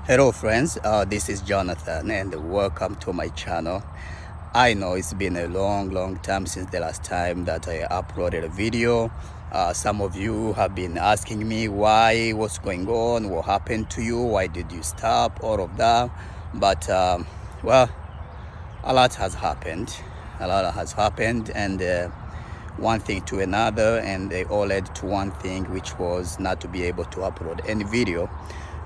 Hello friends, this is Jonathan and welcome to my channel. I know it's been a long time since the last time that I uploaded a video. Some of you have been asking me why, what's going on, what happened to you, why did you stop, all of that. But well, a lot has happened. And one thing to another, and they all led to one thing, which was not to be able to upload any video.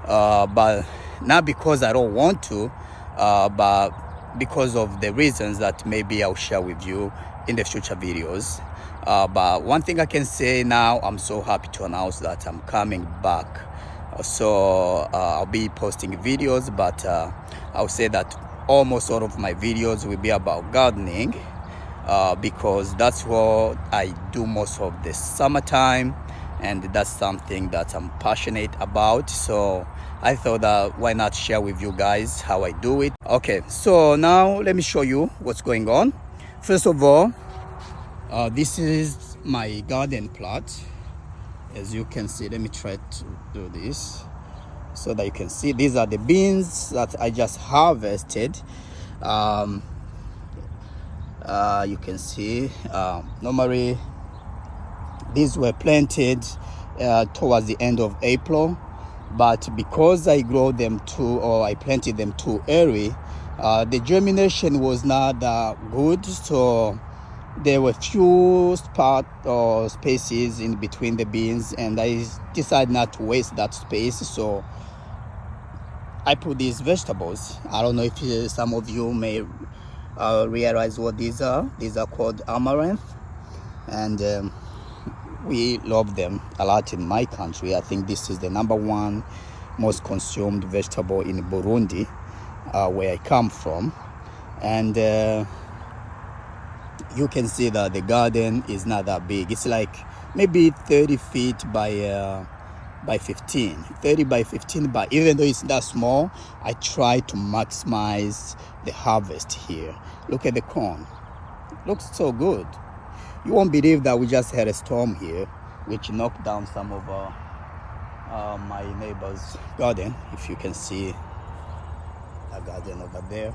But not because I don't want to, but because of the reasons that maybe I'll share with you in the future videos. But one thing I can say now, I'm so happy to announce that I'm coming back. I'll be posting videos, but I'll say that almost all of my videos will be about gardening, because that's what I do most of the summertime, and that's something that I'm passionate about. So I thought that why not share with you guys how I do it. Okay, so now let me show you what's going on. First of all, this is my garden plot. As you can see, let me try to do this so that you can see. These are the beans that I just harvested. You can see normally these were planted towards the end of April, but because I planted them too early, the germination was not that good, so there were few spaces in between the beans, and I decided not to waste that space, so I put these vegetables. I don't know if some of you may realize what these are. These are called amaranth, and we love them a lot in my country. I think this is the #1 most consumed vegetable in Burundi, where I come from. And you can see that the garden is not that big. It's like maybe 30 feet by 15, 30 by 15. But even though it's that small, I try to maximize the harvest here. Look at the corn. Looks so good. You won't believe that we just had a storm here, which knocked down some of my neighbor's garden. If you can see the garden over there,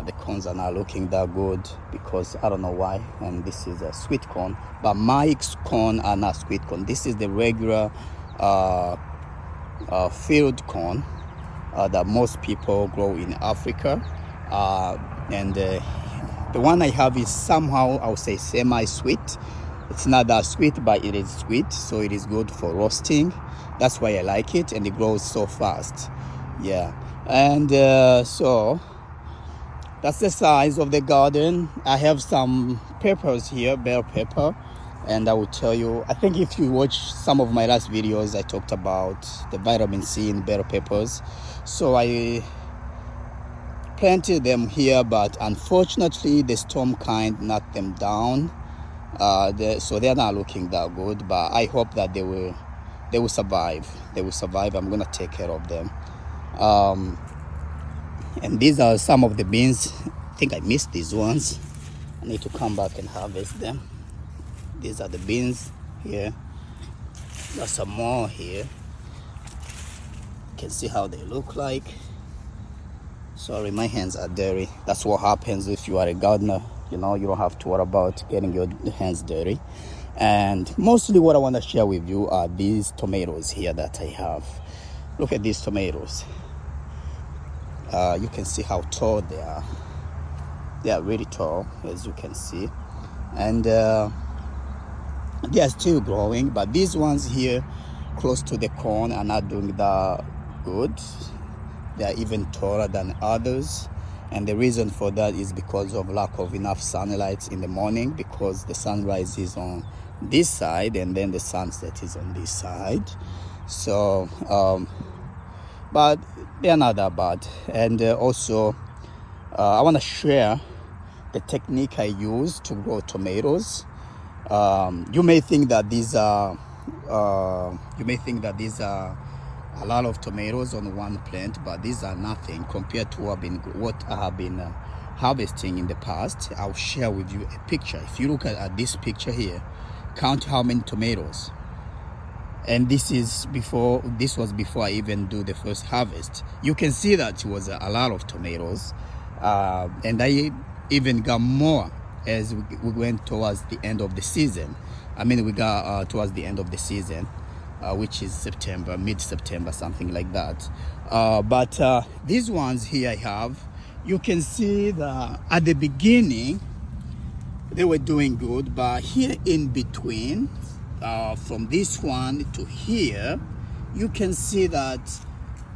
the corns are not looking that good because I don't know why. And this is a sweet corn, but my corn are not sweet corn. This is the regular field corn that most people grow in Africa, and the one I have is somehow, I would say, semi-sweet. It's not that sweet, but it is sweet, so it is good for roasting. That's why I like it, and it grows so fast. Yeah, and so that's the size of the garden. I have some peppers here, bell pepper, and I will tell you, I think if you watch some of my last videos, I talked about the vitamin C in bell peppers. So I planted them here, but unfortunately the storm kind knocked them down, so they're not looking that good, but I hope that they will survive. I'm gonna take care of them. And these are some of the beans. I think I missed these ones. I need to come back and harvest them. These are the beans here. There's some more here. You can see how they look like. Sorry, my hands are dirty. That's what happens if you are a gardener. You know, you don't have to worry about getting your hands dirty. And mostly what I want to share with you are these tomatoes here that I have. Look at these tomatoes. You can see how tall they are. They are really tall, as you can see. And they are still growing, but these ones here close to the corn are not doing that good. They are even taller than others, and the reason for that is because of lack of enough sunlight in the morning, because the sunrise is on this side and then the sunset is on this side. So but they are not that bad. And also I want to share the technique I use to grow tomatoes. You may think that these are a lot of tomatoes on one plant, but these are nothing compared to what I have been harvesting in the past. I'll share with you a picture. If you look at this picture here, count how many tomatoes. And this was before I even do the first harvest. You can see that it was a lot of tomatoes, and I even got more as we went towards the end of the season. I mean, we got towards the end of the season, which is September, mid-September, something like that. But these ones here I have, you can see that at the beginning they were doing good, but here in between, from this one to here, you can see that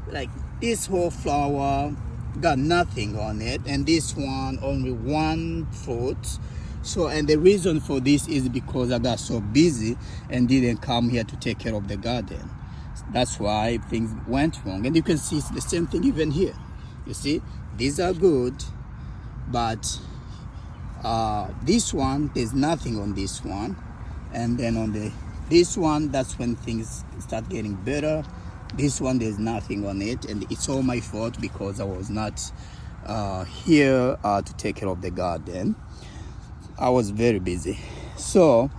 like this whole flower got nothing on it, and this one only one fruit. So, and the reason for this is because I got so busy and didn't come here to take care of the garden. That's why things went wrong. And you can see it's the same thing even here. You see, these are good, but this one, there's nothing on this one. And then on this one, that's when things start getting better. This one, there's nothing on it, and it's all my fault because I was not here to take care of the garden. I was very busy. So,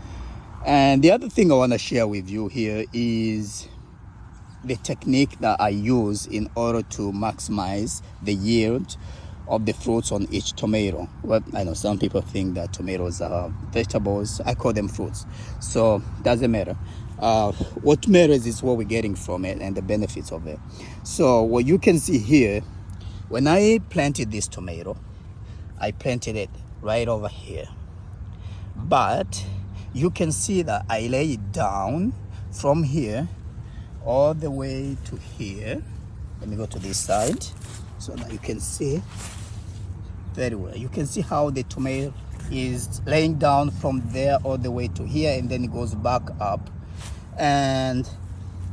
and the other thing I want to share with you here is the technique that I use in order to maximize the yield of the fruits on each tomato. Well, I know some people think that tomatoes are vegetables. I call them fruits. So doesn't matter. What matters is what we're getting from it and the benefits of it. So what you can see here, when I planted this tomato, I planted it right over here. But you can see that I lay it down from here all the way to here. Let me go to this side so that you can see very well. You can see how the tomato is laying down from there all the way to here, and then it goes back up. And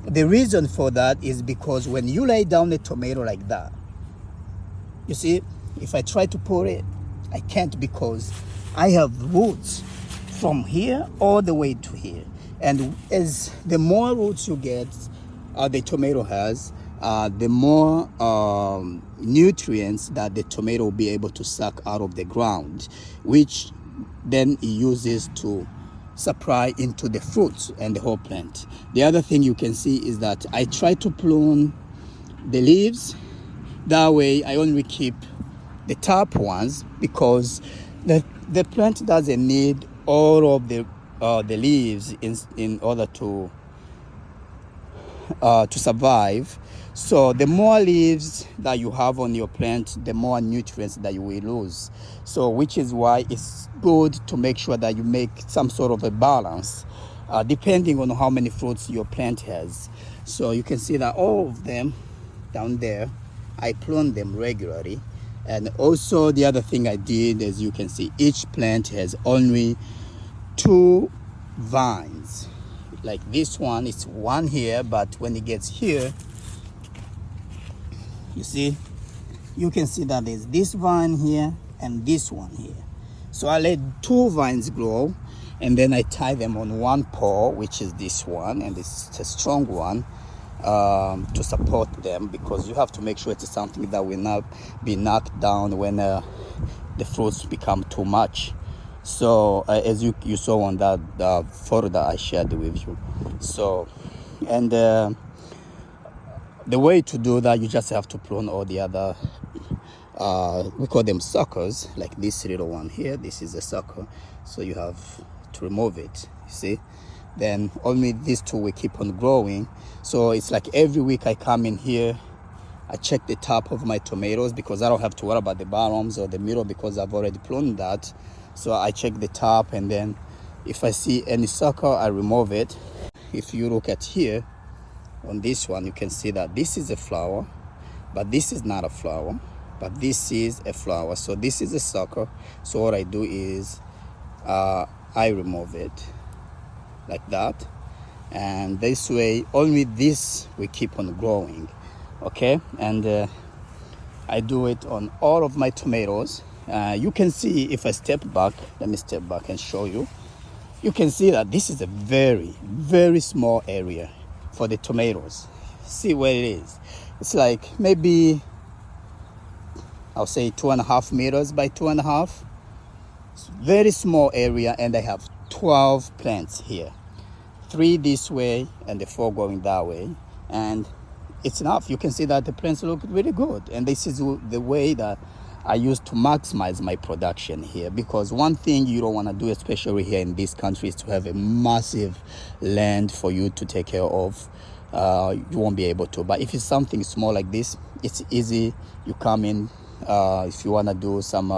the reason for that is because when you lay down a tomato like that, you see, if I try to pull it, I can't, because I have roots from here all the way to here. And as the more roots you get, the tomato has, the more nutrients that the tomato will be able to suck out of the ground, which then it uses to supply into the fruits and the whole plant. The other thing you can see is that I try to prune the leaves. That way I only keep the top ones, because the plant doesn't need all of the leaves in order to survive. So the more leaves that you have on your plant, the more nutrients that you will lose. So which is why it's good to make sure that you make some sort of a balance, depending on how many fruits your plant has. So you can see that all of them down there, I prune them regularly. And also the other thing I did, as you can see, each plant has only 2 vines. Like this one, it's one here, but when it gets here, you see, you can see that there's this vine here and this one here. So I let 2 vines grow, and then I tie them on one pole, which is this one, and it's a strong one, to support them, because you have to make sure it's something that will not be knocked down when the fruits become too much. So as you saw on that photo that I shared with you. So, and the way to do that, you just have to prune all the other, we call them suckers, like this little one here. This is a sucker, so you have to remove it, you see. Then only these 2 will keep on growing. So it's like every week I come in here, I check the top of my tomatoes, because I don't have to worry about the bottoms or the middle, because I've already pruned that. So I check the top, and then if I see any sucker, I remove it. If you look at here on this one, you can see that this is a flower, but this is not a flower, but this is a flower. So this is a sucker. So what I do is I remove it like that, and this way only this will keep on growing. Okay, and I do it on all of my tomatoes. You can see, if I step back, let me step back and show you. You can see that this is a very, very small area for the tomatoes. See where it is. It's like maybe, I'll say 2.5 meters by 2.5. It's very small area, and I have 12 plants here. 3 this way and the 4 going that way, and it's enough. You can see that the plants look really good, and this is the way that I used to maximize my production here, because one thing you don't want to do, especially here in this country, is to have a massive land for you to take care of. You won't be able to. But if it's something small like this, it's easy. You come in, if you want to do some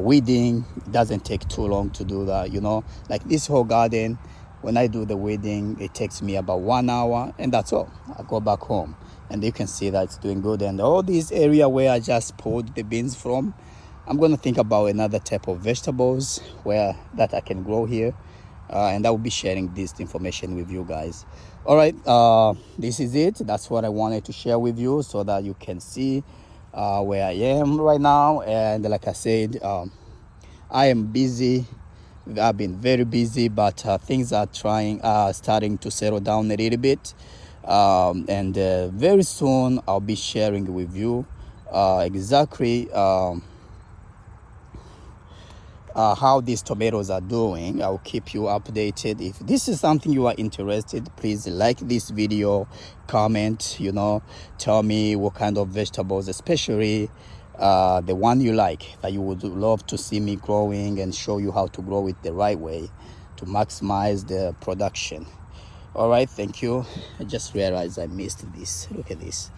weeding, it doesn't take too long to do that, you know. Like this whole garden, when I do the weeding, it takes me about 1 hour, and that's all. I go back home, and you can see that it's doing good. And all this area where I just pulled the beans from, I'm gonna think about another type of vegetables that I can grow here, and I will be sharing this information with you guys. All right, this is it. That's what I wanted to share with you, so that you can see where I am right now. And like I said, I am busy. I've been very busy, but things are starting to settle down a little bit, and very soon I'll be sharing with you exactly how these tomatoes are doing. I'll keep you updated. If this is something you are interested, please like this video, comment, you know, tell me what kind of vegetables, especially the one you like, that you would love to see me growing, and show you how to grow it the right way to maximize the production. All right, thank you. I just realized I missed this. Look at this.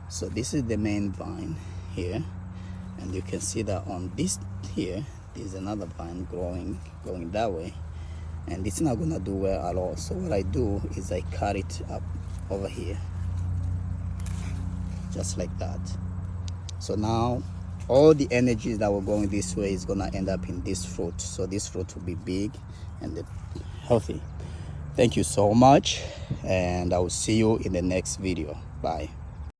So this is the main vine here, and you can see that on this here there's another vine going that way, and it's not gonna do well at all. So what I do is I cut it up over here, just like that. So now all the energies that were going this way is gonna end up in this fruit. So this fruit will be big and healthy. Thank you so much, and I will see you in the next video. Bye.